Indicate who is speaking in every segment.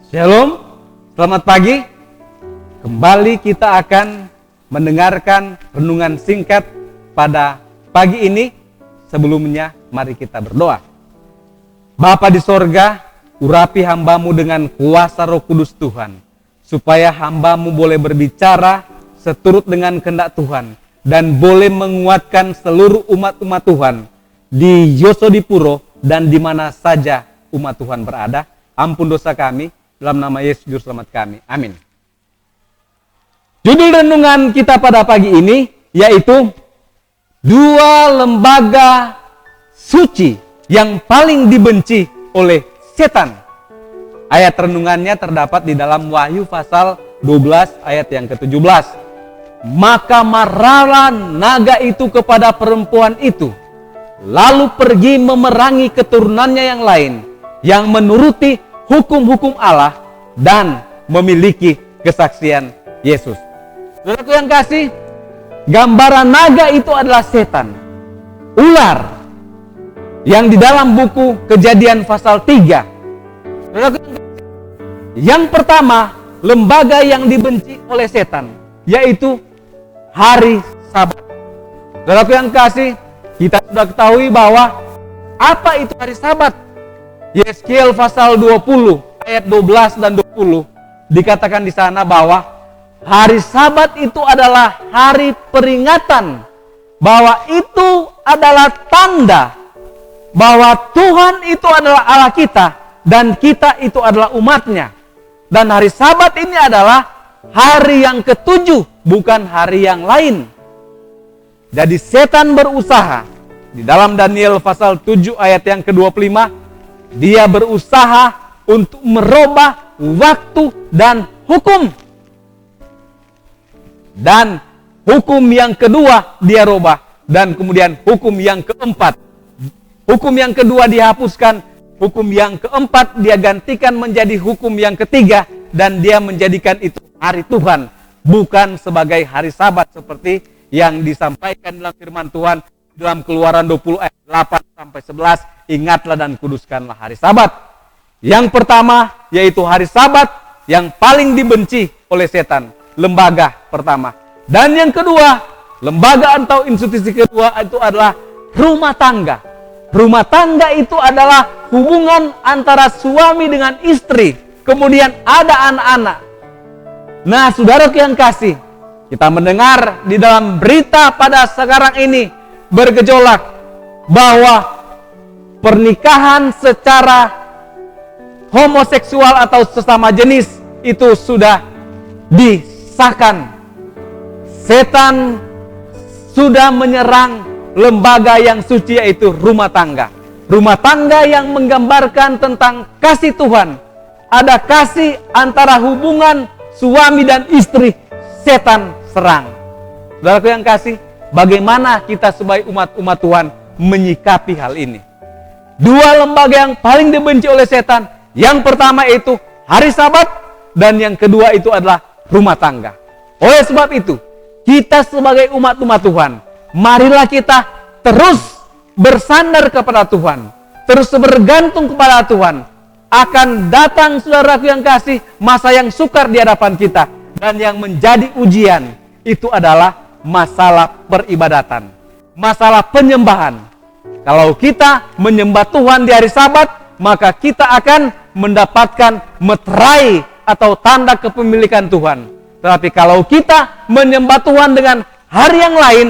Speaker 1: Shalom, selamat pagi. Kembali kita akan mendengarkan renungan singkat pada pagi ini. Sebelumnya mari kita berdoa. Bapa di sorga, urapi hambamu dengan kuasa Roh Kudus Tuhan, supaya hambamu boleh berbicara seturut dengan kehendak Tuhan dan boleh menguatkan seluruh umat-umat Tuhan di Yosodipuro dan di mana saja umat Tuhan berada. Ampun dosa kami, dalam nama Yesus Juru Selamat kami. Amin. Judul renungan kita pada pagi ini yaitu dua lembaga suci yang paling dibenci oleh setan. Ayat renungannya terdapat di dalam Wahyu pasal 12 ayat yang ke-17. Maka marahlah naga itu kepada perempuan itu, lalu pergi memerangi keturunannya yang lain, yang menuruti hukum-hukum Allah dan memiliki kesaksian Yesus. Saudaraku yang kasih, gambaran naga itu adalah setan, ular, yang di dalam buku Kejadian pasal 3. Saudaraku yang kasih, yang pertama, lembaga yang dibenci oleh setan, yaitu hari Sabat. Saudaraku yang kasih, kita sudah ketahui bahwa apa itu hari Sabat. Yeskiel pasal 20 ayat 12 dan 20 dikatakan di sana bahwa hari Sabat itu adalah hari peringatan, bahwa itu adalah tanda bahwa Tuhan itu adalah Allah kita dan kita itu adalah umatnya. Dan hari Sabat ini adalah hari yang ke-7, bukan hari yang lain. Jadi setan berusaha di dalam Daniel pasal 7 ayat yang ke-25, dia berusaha untuk merubah waktu dan hukum. Dan hukum yang kedua dia rubah. Dan kemudian hukum yang keempat. Hukum yang kedua dihapuskan. Hukum yang keempat dia gantikan menjadi hukum yang ketiga. Dan dia menjadikan itu hari Tuhan, bukan sebagai hari Sabat seperti yang disampaikan dalam firman Tuhan dalam Keluaran 20 ayat 8 sampai 11. Ingatlah dan kuduskanlah hari Sabat. Yang pertama yaitu hari Sabat yang paling dibenci oleh setan, lembaga pertama. Dan yang kedua, lembaga atau institusi kedua itu adalah rumah tangga. Rumah tangga itu adalah hubungan antara suami dengan istri. Kemudian ada anak-anak. Nah, saudaraku yang kasih, kita mendengar di dalam berita pada sekarang ini bergejolak bahwa pernikahan secara homoseksual atau sesama jenis itu sudah disahkan. Setan sudah menyerang lembaga yang suci yaitu rumah tangga. Rumah tangga yang menggambarkan tentang kasih Tuhan. Ada kasih antara hubungan suami dan istri, setan serang. Saudaraku yang kasih, bagaimana kita sebagai umat Tuhan menyikapi hal ini? Dua lembaga yang paling dibenci oleh setan. Yang pertama itu hari Sabat. Dan yang kedua itu adalah rumah tangga. Oleh sebab itu, kita sebagai umat Tuhan, marilah kita terus bersandar kepada Tuhan. Terus bergantung kepada Tuhan. Akan datang, saudaraku yang kasih, masa yang sukar di hadapan kita. Dan yang menjadi ujian itu adalah masalah peribadatan. Masalah penyembahan. Kalau kita menyembah Tuhan di hari Sabat, maka kita akan mendapatkan meterai atau tanda kepemilikan Tuhan. Tetapi kalau kita menyembah Tuhan dengan hari yang lain,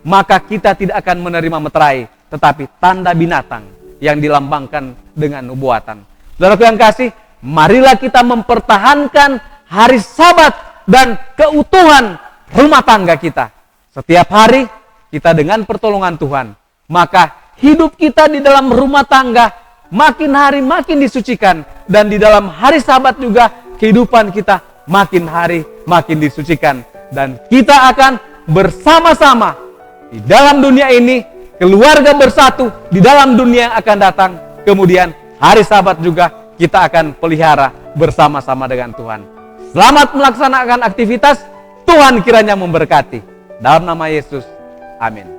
Speaker 1: maka kita tidak akan menerima meterai, tetapi tanda binatang yang dilambangkan dengan nubuatan. Saudaraku yang kasih, marilah kita mempertahankan hari Sabat dan keutuhan rumah tangga kita. Setiap hari kita dengan pertolongan Tuhan, maka hidup kita di dalam rumah tangga makin hari makin disucikan. Dan di dalam hari Sabat juga kehidupan kita makin hari makin disucikan. Dan kita akan bersama-sama di dalam dunia ini, keluarga bersatu di dalam dunia yang akan datang. Kemudian hari Sabat juga kita akan pelihara bersama-sama dengan Tuhan. Selamat melaksanakan aktivitas. Tuhan kiranya memberkati. Dalam nama Yesus, amin.